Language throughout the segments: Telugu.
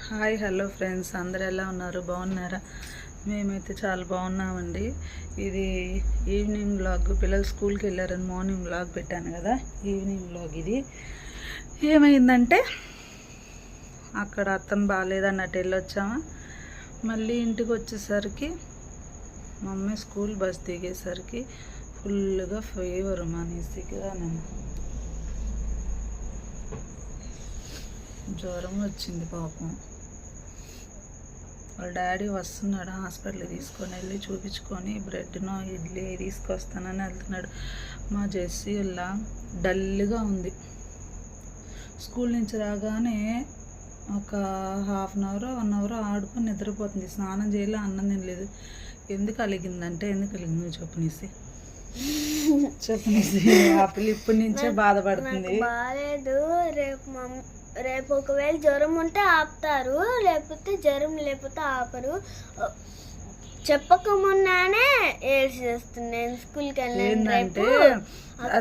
హాయ్ హలో ఫ్రెండ్స్, అందరు ఎలా ఉన్నారు? బాగున్నారా? మేమైతే చాలా బాగున్నామండి. ఇది ఈవినింగ్ వ్లాగ్. పిల్లలు స్కూల్కి వెళ్ళారని మార్నింగ్ వ్లాగ్ పెట్టాను కదా, ఈవినింగ్ వ్లాగ్ ఇది. ఏమైందంటే అక్కడ అత్తమ్మ బాగాలేదన్నట్టు వెళ్ళొచ్చామా, మళ్ళీ ఇంటికి వచ్చేసరికి మా అమ్మాయి స్కూల్ బస్ దిగేసరికి ఫుల్గా ఫీవర్ మానేసిగా నేను జ్వరం వచ్చింది పాపం. వాళ్ళ డాడీ వస్తున్నాడు, హాస్పిటల్కి తీసుకొని వెళ్ళి చూపించుకొని బ్రెడ్నో ఇడ్లీ తీసుకొస్తానని వెళ్తున్నాడు. మా జెస్సీ ఇలా డల్గా ఉంది. స్కూల్ నుంచి రాగానే ఒక హాఫ్ అన్ అవర్ 1 అవర్ ఆడుకొని నిద్రపోతుంది. స్నానం చేయలే, అన్నం తినలేదు. ఎందుకు అలిగిందంటే, ఎందుకు అలిగింది నువ్వు చెప్పనేసి ఆ పిల్ల ఇప్పటి నుంచే బాధపడుతుంది. రేపు ఒకవేళ జ్వరం ఉంటే ఆపుతారు, లేకపోతే జ్వరం లేకపోతే ఆపరు. చెప్పకమున్నానే ఏడ్చేస్తుంది. నేను స్కూల్కి వెళ్ళానంటే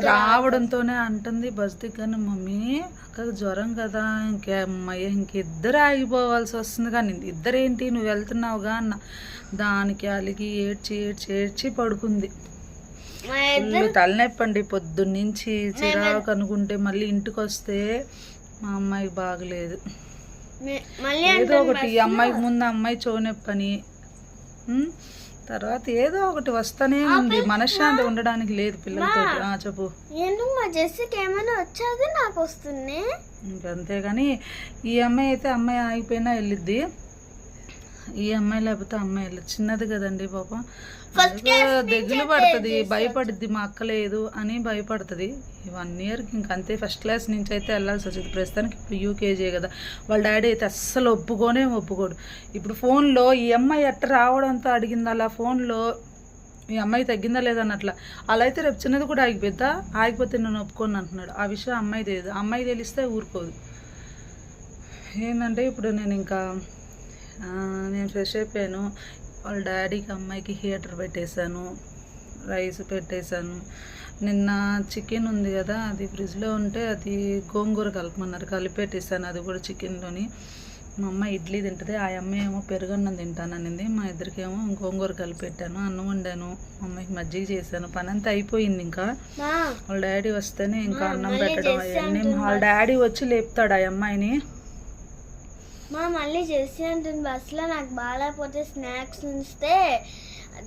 రావడంతోనే అంటుంది బస్ దిగ్గానే, మమ్మీ అక్కడికి జ్వరం కదా, ఇంకిద్దరు ఆగిపోవాల్సి వస్తుంది. కానీ ఇద్దరేంటి, నువ్వు వెళ్తున్నావుగా అన్న. దానికి అలిగి ఏడ్చి పడుకుంది. తలనొప్పండి పొద్దున్నుంచి, చిరాకు అనుకుంటే. మళ్ళీ ఇంటికి వస్తే మా అమ్మాయికి బాగలేదు. ఏదో ఒకటి, ఈ అమ్మాయికి ముందు అమ్మాయి చోనొప్పని, తర్వాత ఏదో ఒకటి వస్తానే ఉంది. మనశ్శాంతి ఉండడానికి లేదు పిల్లలతో. చెప్పు. ఎందుకు మా జెస్సీకి ఏమైనా వచ్చాది నాకు వస్తుంది ఇంకంతేగాని ఈ అమ్మాయి అయితే అమ్మాయి ఆగిపోయినా వెళ్ళిద్ది. ఈ అమ్మాయి లేకపోతే అమ్మాయి వెళ్ళదు. చిన్నది కదండి పాపం, దిగులు పడుతుంది, భయపడుద్ది. మా అక్క లేదు అని భయపడుతుంది. 1 ఇయర్కి ఇంకంతే. ఫస్ట్ క్లాస్ నుంచి అయితే వెళ్ళాల్సి వచ్చింది. ప్రస్తుతానికి ఇప్పుడు యూకేజీ కదా. వాళ్ళ డాడీ అయితే అస్సలు ఒప్పుకోడు. ఇప్పుడు ఫోన్లో ఈ అమ్మాయి ఎట్ట రావడంతో అడిగింది, అలా ఫోన్లో ఈ అమ్మాయి తగ్గిందా లేదన్నట్లా. అలా అయితే రేపు చిన్నది కూడా ఆగిపోద్దా, ఆగిపోతే నేను ఒప్పుకోను అంటున్నాడు. ఆ విషయం అమ్మాయి తెలియదు. అమ్మాయి తెలిస్తే ఊరుకోదు. ఏంటంటే ఇప్పుడు నేను ఫ్రెష్ అయిపోయాను. వాళ్ళ డాడీకి అమ్మాయికి హీటర్ పెట్టేశాను, రైస్ పెట్టేశాను. నిన్న చికెన్ ఉంది కదా, అది ఫ్రిడ్జ్లో ఉంటే అది గోంగూర కలపమన్నారు, కలిపెట్టేసాను. అది కూడా చికెన్లోని. మా అమ్మ ఇడ్లీ తింటుంది, ఆ అమ్మాయి ఏమో పెరుగన్నం తింటాననింది. మా ఇద్దరికేమో గోంగూర కలిపెట్టాను, అన్నం వండాను, మా అమ్మాయికి మజ్జిగ చేశాను. పని అంతా అయిపోయింది. ఇంకా వాళ్ళ డాడీ వస్తేనే ఇంకా అన్నం పెట్టడం అవన్నీ. వాళ్ళ డాడీ వచ్చి లేపుతాడు ఆ అమ్మాయిని. మళ్ళీ చేసి అంటుంది బస్సులో, నాకు బాగాలేకపోతే స్నాక్స్ ఉంచితే,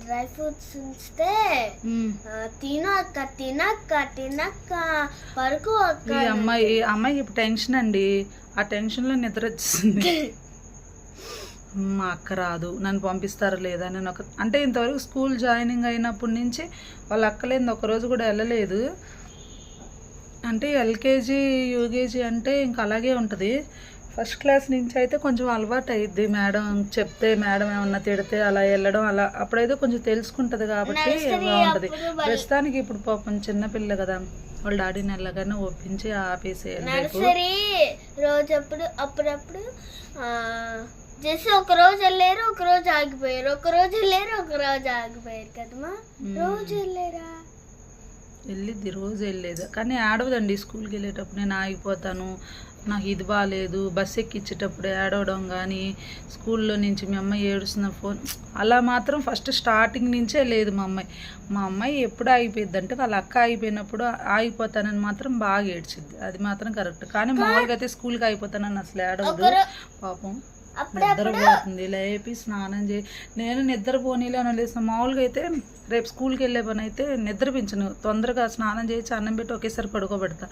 డ్రై ఫ్రూట్స్ ఉంచితే తినక్క వరకు. ఈ అమ్మాయికి ఇప్పుడు టెన్షన్ అండి. ఆ టెన్షన్లో నిద్ర వచ్చేసింది. మా అక్క రాదు, నన్ను పంపిస్తారా లేదా. నేను అంటే ఇంతవరకు స్కూల్ జాయినింగ్ అయినప్పటి నుంచి వాళ్ళ అక్కలేంది ఒకరోజు కూడా వెళ్ళలేదు. అంటే ఎల్కేజీ యూకేజీ అంటే ఇంకా అలాగే ఉంటుంది. ఫస్ట్ క్లాస్ నుంచి అయితే కొంచెం అలవాటు అయ్యిద్ది. మేడం చెప్తే, మేడం ఏమన్నా తిడితే అలా వెళ్ళడం, అలా అప్పుడైతే కొంచెం తెలుసుకుంటుంది కాబట్టి బాగుంటుంది. ప్రస్తుతానికి ఇప్పుడు పాపం చిన్నపిల్ల కదా, వాళ్ళ డాడీని వెళ్ళగానే ఒప్పించి ఆపేసేయాలి. అప్పుడప్పుడు జస్ట్ ఒకరోజు వెళ్ళారు, ఒకరోజు ఆగిపోయారు, ఒకరోజు కదమ్మా. రోజు వెళ్ళారా? వెళ్ళిద్ది, రోజు వెళ్ళలేదు. కానీ ఆడవదండి. స్కూల్కి వెళ్ళేటప్పుడు నేను ఆగిపోతాను, నాకు ఇది బాగాలేదు, బస్సు ఎక్కించేటప్పుడు ఏడవడం కానీ, స్కూల్లో నుంచి మీ అమ్మాయి ఏడుస్తున్న ఫోన్ అలా మాత్రం ఫస్ట్ స్టార్టింగ్ నుంచే లేదు. మా అమ్మాయి ఎప్పుడు ఆగిపోయింది అంటే వాళ్ళ అక్క ఆగిపోయినప్పుడు ఆగిపోతానని మాత్రం బాగా ఏడ్చిద్ది. అది మాత్రం కరెక్ట్. కానీ మామూలుగా అయితే స్కూల్కి అయిపోతానని అసలు ఏడవదు పాపం. నిద్రపోతుంది, లేపి స్నానం నేను నిద్రపోనీలే అని లేసిన. మామూలుగా అయితే రేపు స్కూల్కి వెళ్ళే పని అయితే నిద్రపించను, తొందరగా స్నానం చేసి అన్నం పెట్టి ఒకేసారి పడుకోబెడతా.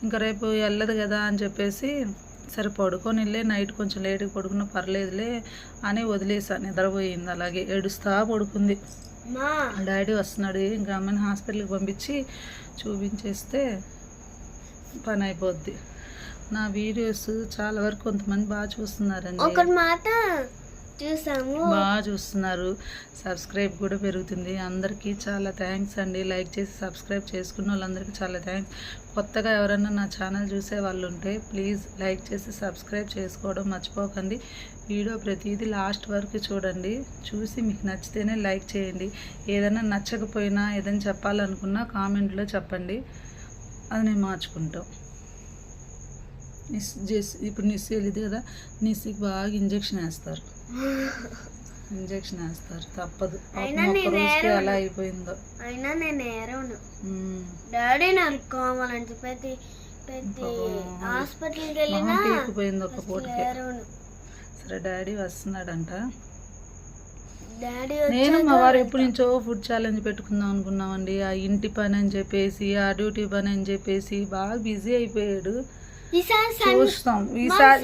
ఇంకా రేపు వెళ్ళదు కదా అని చెప్పేసి, సరే పడుకొని వెళ్ళే, నైట్ కొంచెం లేట్గా పడుకున్నా పర్లేదులే అని వదిలేసా. నిద్రపోయింది, అలాగే ఏడుస్తా పడుకుంది. డాడీ వస్తున్నాడు, ఇంకా అమ్మని హాస్పిటల్కి పంపించి చూపించేస్తే పని అయిపోద్ది. నా వీడియోస్ చాలా వరకు కొంతమంది బాగా చూస్తున్నారండి. ఒకటి మాట చూసాము, బాగా చూస్తున్నారు. సబ్స్క్రైబ్ కూడా పెరుగుతుంది. అందరికీ చాలా థ్యాంక్స్ అండి. లైక్ చేసి సబ్స్క్రైబ్ చేసుకున్న వాళ్ళందరికీ చాలా థ్యాంక్స్. కొత్తగా ఎవరైనా నా ఛానల్ చూసే వాళ్ళు ఉంటే ప్లీజ్ లైక్ చేసి సబ్స్క్రైబ్ చేసుకోవడం మర్చిపోకండి. వీడియో ప్రతిదీ లాస్ట్ వరకు చూడండి. చూసి మీకు నచ్చితేనే లైక్ చేయండి. ఏదైనా నచ్చకపోయినా, ఏదైనా చెప్పాలనుకున్నా కామెంట్లో చెప్పండి, అది నేను మార్చుకుంటాం. ఇప్పుడు నిస్సి వెళ్ళింది కదా, నిస్సికి బాగా ఇంజెక్షన్ వేస్తారు. తప్పదు. అయినా ఒక్క నేను రోజుకి ఏడవను. ఎలా అయిపోయిందో. అయినా నేను ఏరవను. డాడీ నరుక్కోవాలని ప్రతి హాస్పిటల్కి వెళ్ళినా పీకిపోయింది ఒక్క అసలు పూటకి. ఏరవను. సరే డాడీ వస్తున్నాడంట. డాడీ నేను మా వారు ఎప్పటి నుంచో ఫుడ్ ఛాలెంజ్ పెట్టుకుందాం అనుకున్నామండి. ఆ ఇంటి పని అని చెప్పేసి, ఆ డ్యూటీ పని అని చెప్పేసి బాగా బిజీ అయిపోయాడు. ఈసారి చూస్తాం ఈసారి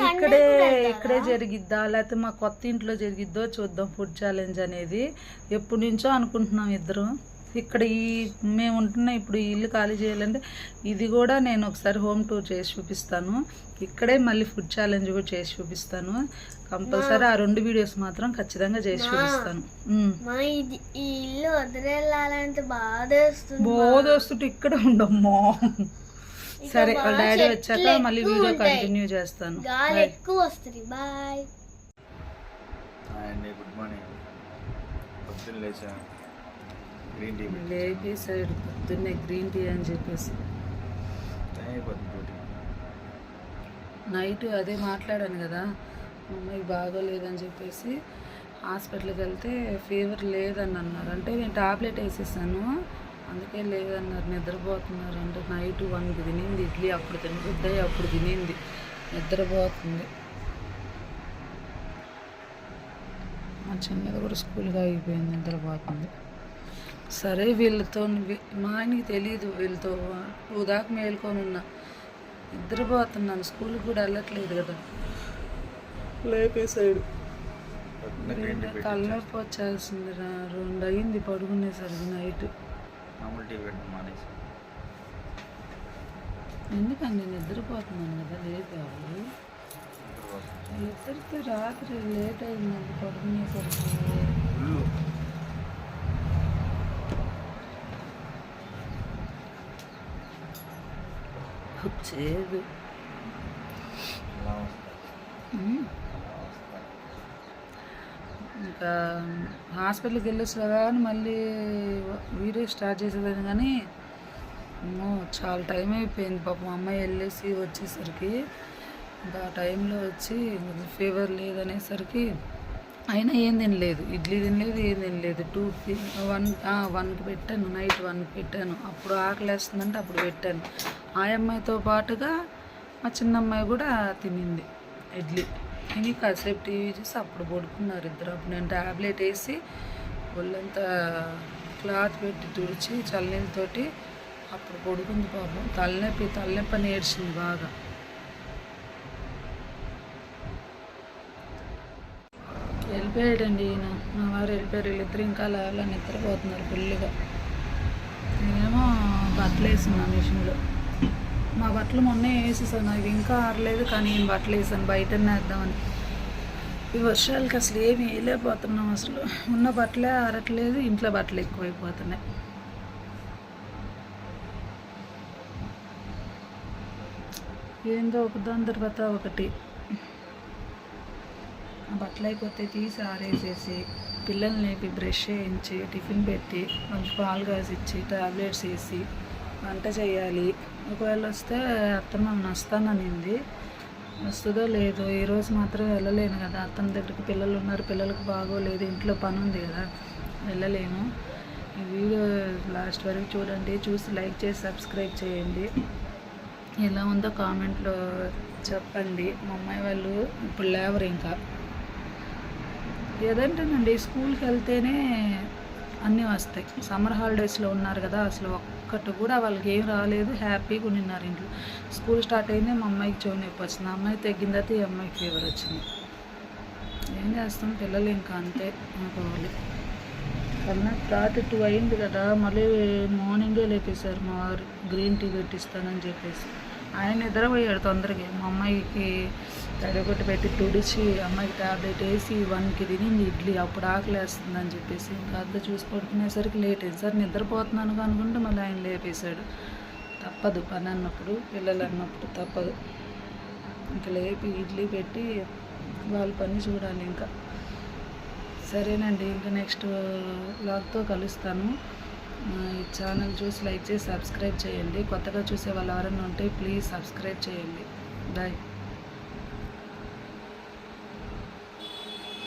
ఇక్కడే జరిగిద్దా లేకపోతే మా కొత్త ఇంట్లో జరిగిద్దో చూద్దాం. ఫుడ్ ఛాలెంజ్ అనేది ఎప్పటి నుంచో అనుకుంటున్నాం ఇద్దరం. ఇక్కడ మేము ఉంటున్న ఇప్పుడు ఈ ఇల్లు ఖాళీ చేయాలంటే ఇది కూడా నేను ఒకసారి హోమ్ టూర్ చేసి చూపిస్తాను. ఇక్కడే మళ్ళీ ఫుడ్ ఛాలెంజ్ కూడా చేసి చూపిస్తాను. కంపల్సరీ ఆ 2 వీడియోస్ మాత్రం ఖచ్చితంగా చేసి చూపిస్తాను. ఈ ఇల్లు వదిలేయాలంటే బాధ వస్తుంటే ఇక్కడ ఉండమ్మో. సరే వాళ్ళ డాడీ వచ్చాక మళ్ళీ వీడియో కంటిన్యూ చేస్తాను. గాలి ఎక్కువ వస్తుంది. బాయ్ అండి, గుడ్ మార్నింగ్. పొద్దున్న లేచా, గ్రీన్ టీ లేపేసాడు పొద్దున్నే గ్రీన్ టీ అని చెప్పేసి. టైం అయిపోతుంది డ్యూటీ. నైట్ అదే మాట్లాడాను కదా, మా అమ్మాయికి బాగోలేదని చెప్పేసి హాస్పిటల్కి వెళ్తే ఫీవర్ లేదని అన్నారు. అంటే నేను టాబ్లెట్ వేసేసాను, అందుకే లేదన్నారు. నిద్రపోతున్నారు అంటే నైట్ 1కి తినింది ఇడ్లీ, అప్పుడు తినబుద్దాయి, అప్పుడు తినింది, నిద్రపోతుంది. మా చిన్నది కూడా స్కూల్గా అయిపోయింది, నిద్రపోతుంది. సరే వీళ్ళతో మా ఆయనకి తెలియదు, వీళ్ళతో 2 దాకా మేల్కొని ఉన్నా, నిద్రపోతున్నాను. స్కూల్కి కూడా వెళ్ళట్లేదు కదా, లేపేసాడు. తలనొప్పి వచ్చేసింది. 2 అయింది పడుకునేసరికి నైట్. మామూలు టీ పెట్టడం మానేసి. ఎందుకండి నిద్రపోతున్నాను కదా, లేట్ అవ్వదు. ఇద్దరికి రాత్రి లేట్ అయిందండి పడుకునేసరికి. వచ్చేది ఇంకా హాస్పిటల్కి వెళ్ళొచ్చు కదా అని మళ్ళీ వీడియో స్టార్ట్ చేసేదాన్ని, కానీ చాలా టైం అయిపోయింది. పాపం అమ్మాయి వెళ్ళేసి వచ్చేసరికి ఇంకా ఆ టైంలో వచ్చి ఫీవర్ లేదనేసరికి అయినా ఏం తినలేదు, ఇడ్లీ తినలేదు, ఏం తినలేదు. 1కి పెట్టాను, నైట్ 1కి పెట్టాను. అప్పుడు ఆకలి వేస్తుందంటే అప్పుడు పెట్టాను. ఆ అమ్మాయితో పాటుగా మా చిన్న అమ్మాయి కూడా తినింది ఇడ్లీ. తిని కాసేపు టీవీ చూసి అప్పుడు పడుకున్నారు ఇద్దరు. అప్పుడు నేను ట్యాబ్లెట్ వేసి ఒళ్ళంతా క్లాత్ పెట్టి తుడిచి చల్లనీళ్ళతోటి అప్పుడు పడుకుంది. పాపం తలనొప్పి అని ఏడ్చింది బాగా. వెళ్ళిపోయాడండి ఈయన, మా వారు వెళ్ళిపోయారు. వీళ్ళిద్దరు ఇంకా అలా నిద్రపోతున్నారు ఫుల్గా. నేనేమో బట్టలు వేసున్నా మిషన్లో. మా బట్టలు మొన్నే వేసేసాను, అవి ఇంకా ఆరలేదు, కానీ నేను బట్టలు వేసాను బయట వేద్దామని. ఈ వర్షాలకి అసలు ఏమి వేయలేకపోతున్నాం. అసలు ఉన్న బట్టలే ఆరట్లేదు, ఇంట్లో బట్టలు ఎక్కువైపోతున్నాయి. ఏందో ఒకదాని తర్వాత ఒకటి. ఆ బట్టలు అయిపోతే తీసి ఆరేసేసి పిల్లల్ని లేపి బ్రష్ చేయించి టిఫిన్ పెట్టి వాళ్ళకి పాలు కాసిచ్చి టాబ్లెట్స్ వేసి వంట చేయాలి. ఒకవేళ వస్తే అత్తమ్మ వస్తాననింది, వస్తుందో లేదో. ఈరోజు మాత్రం వెళ్ళలేను కదా, అత్తమ్మ దగ్గరికి పిల్లలు ఉన్నారు, పిల్లలకు బాగోలేదు, ఇంట్లో పని ఉంది కదా, వెళ్ళలేము. ఈ వీడియో లాస్ట్ వరకు చూడండి, చూసి లైక్ చేసి సబ్స్క్రైబ్ చేయండి. ఎలా ఉందో కామెంట్లో చెప్పండి. మా అమ్మాయి వాళ్ళు ఇప్పుడు లేవరు, ఇంకా ఏదంటేనండి స్కూల్కి వెళ్తేనే అన్నీ వస్తాయి. సమ్మర్ హాలిడేస్లో ఉన్నారు కదా, అసలు ఒక్కటి కూడా వాళ్ళకి ఏం రాలేదు, హ్యాపీగా ఉన్నారు ఇంట్లో. స్కూల్ స్టార్ట్ అయింది, మా అమ్మాయికి చెవి నొప్పి వచ్చింది, అమ్మాయి తగ్గిన తర్వాత ఈ అమ్మాయికి ఫీవర్ వచ్చింది. ఏం చేస్తాం, పిల్లలు ఇంకా అంతే అనుకోవాలి. రాత్రి 2 అయింది కదా, మళ్ళీ మార్నింగే లేపేశారు మా వారు, గ్రీన్ టీ పెట్టిస్తానని చెప్పేసి. ఆయన నిద్రపోయాడు తొందరగా. మా అమ్మాయికి తడగొట్టి పెట్టి తుడిచి అమ్మాయికి టాబ్లెట్ వేసి 1కి తినింది ఇడ్లీ, అప్పుడు ఆకలి వేస్తుందని చెప్పేసి. ఇంకా అంతా చూసి పడుకునేసరికి లేట్ అయింది. సార్ నిద్రపోతున్నాను అనుకుంటే మళ్ళీ ఆయన లేపేశాడు. తప్పదు, పని అన్నప్పుడు, పిల్లలు అన్నప్పుడు తప్పదు. ఇంకా లేపి ఇడ్లీ పెట్టి వాళ్ళ పని చూడాలి ఇంకా. సరేనండి, ఇంకా నెక్స్ట్ వ్లాగ్తో కలుస్తాను. ఈ ఛానల్ చూసి లైక్ చేసి సబ్స్క్రైబ్ చేయండి. కొత్తగా చూసే వాళ్ళు ఎవరైనా ఉంటే ప్లీజ్ సబ్స్క్రైబ్ చేయండి. బాయ్.